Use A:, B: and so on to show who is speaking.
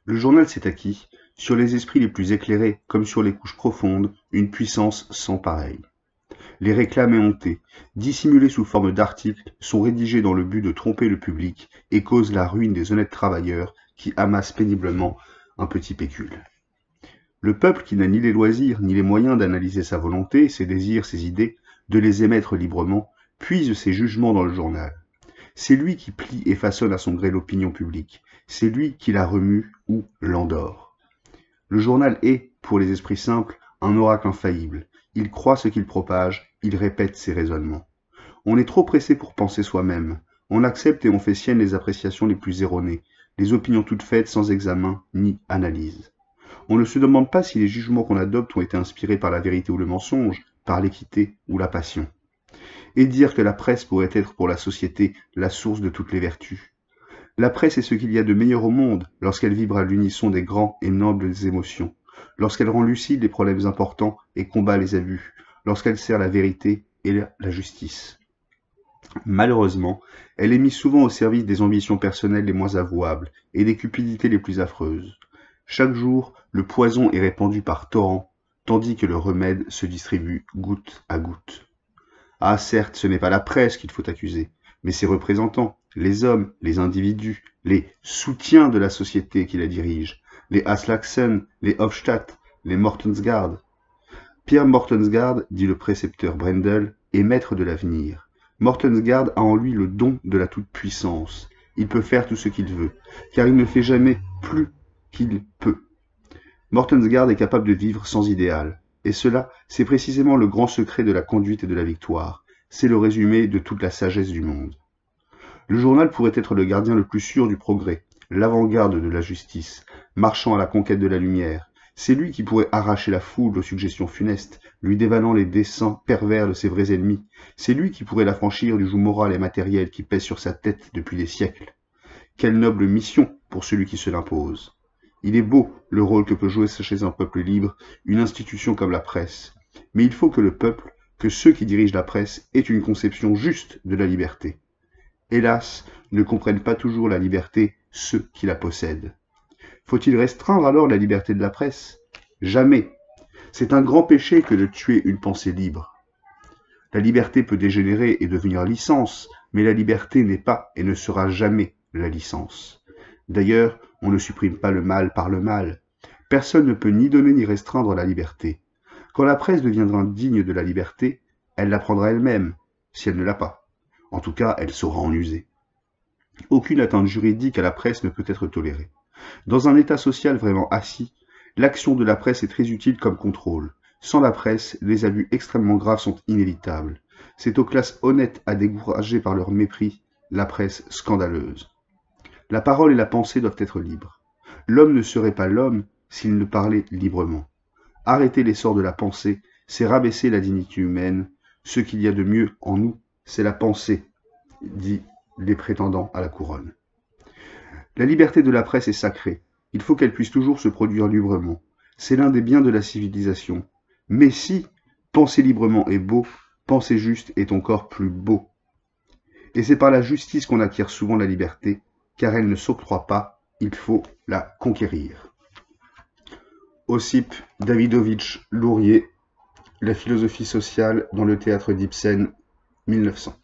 A: Le journal s'est acquis, sur les esprits les plus éclairés comme sur les couches profondes, une puissance sans pareille. Les réclames éhontées, dissimulées sous forme d'articles, sont rédigées dans le but de tromper le public et causent la ruine des honnêtes travailleurs qui amassent péniblement un petit pécule. Le peuple qui n'a ni les loisirs ni les moyens d'analyser sa volonté, ses désirs, ses idées, de les émettre librement, puise ses jugements dans le journal. C'est lui qui plie et façonne à son gré l'opinion publique. C'est lui qui la remue ou l'endort. Le journal est, pour les esprits simples, un oracle infaillible. Il croit ce qu'il propage, il répète ses raisonnements. On est trop pressé pour penser soi-même. On accepte et on fait sienne les appréciations les plus erronées, les opinions toutes faites sans examen ni analyse. On ne se demande pas si les jugements qu'on adopte ont été inspirés par la vérité ou le mensonge, par l'équité ou la passion. Et dire que la presse pourrait être pour la société la source de toutes les vertus. La presse est ce qu'il y a de meilleur au monde lorsqu'elle vibre à l'unisson des grands et nobles émotions, lorsqu'elle rend lucides les problèmes importants et combat les abus, lorsqu'elle sert la vérité et la justice. Malheureusement, elle est mise souvent au service des ambitions personnelles les moins avouables et des cupidités les plus affreuses. Chaque jour, le poison est répandu par torrents, tandis que le remède se distribue goutte à goutte. Ah certes, ce n'est pas la presse qu'il faut accuser, mais ses représentants, les hommes, les individus, les soutiens de la société qui la dirige, les Aslaksen, les Hofstadt, les Mortensgaard. Pierre Mortensgaard, dit le précepteur Brendel, est maître de l'avenir. Mortensgaard a en lui le don de la toute-puissance. Il peut faire tout ce qu'il veut, car il ne fait jamais plus qu'il peut. Mortensgaard est capable de vivre sans idéal. Et cela, c'est précisément le grand secret de la conduite et de la victoire. C'est le résumé de toute la sagesse du monde. Le journal pourrait être le gardien le plus sûr du progrès, l'avant-garde de la justice, marchant à la conquête de la lumière. C'est lui qui pourrait arracher la foule aux suggestions funestes, lui dévalant les desseins pervers de ses vrais ennemis. C'est lui qui pourrait l'affranchir du joug moral et matériel qui pèse sur sa tête depuis des siècles. Quelle noble mission pour celui qui se l'impose. Il est beau le rôle que peut jouer chez un peuple libre une institution comme la presse. Mais il faut que le peuple, que ceux qui dirigent la presse, aient une conception juste de la liberté. Hélas, ne comprennent pas toujours la liberté ceux qui la possèdent. Faut-il restreindre alors la liberté de la presse? Jamais. C'est un grand péché que de tuer une pensée libre. La liberté peut dégénérer et devenir licence, mais la liberté n'est pas et ne sera jamais la licence. D'ailleurs, on ne supprime pas le mal par le mal. Personne ne peut ni donner ni restreindre la liberté. Quand la presse deviendra digne de la liberté, elle la prendra elle-même, si elle ne l'a pas. En tout cas, elle saura en user. Aucune atteinte juridique à la presse ne peut être tolérée. Dans un État social vraiment assis, l'action de la presse est très utile comme contrôle. Sans la presse, les abus extrêmement graves sont inévitables. C'est aux classes honnêtes à décourager par leur mépris la presse scandaleuse. La parole et la pensée doivent être libres. L'homme ne serait pas l'homme s'il ne parlait librement. Arrêter l'essor de la pensée, c'est rabaisser la dignité humaine. Ce qu'il y a de mieux en nous, c'est la pensée, dit les prétendants à la couronne. La liberté de la presse est sacrée. Il faut qu'elle puisse toujours se produire librement. C'est l'un des biens de la civilisation. Mais si penser librement est beau, penser juste est encore plus beau. Et c'est par la justice qu'on acquiert souvent la liberté, car elle ne s'octroie pas, il faut la conquérir. Ossip Davidovitch Lourier, La philosophie sociale dans le théâtre d'Ibsen, 1900.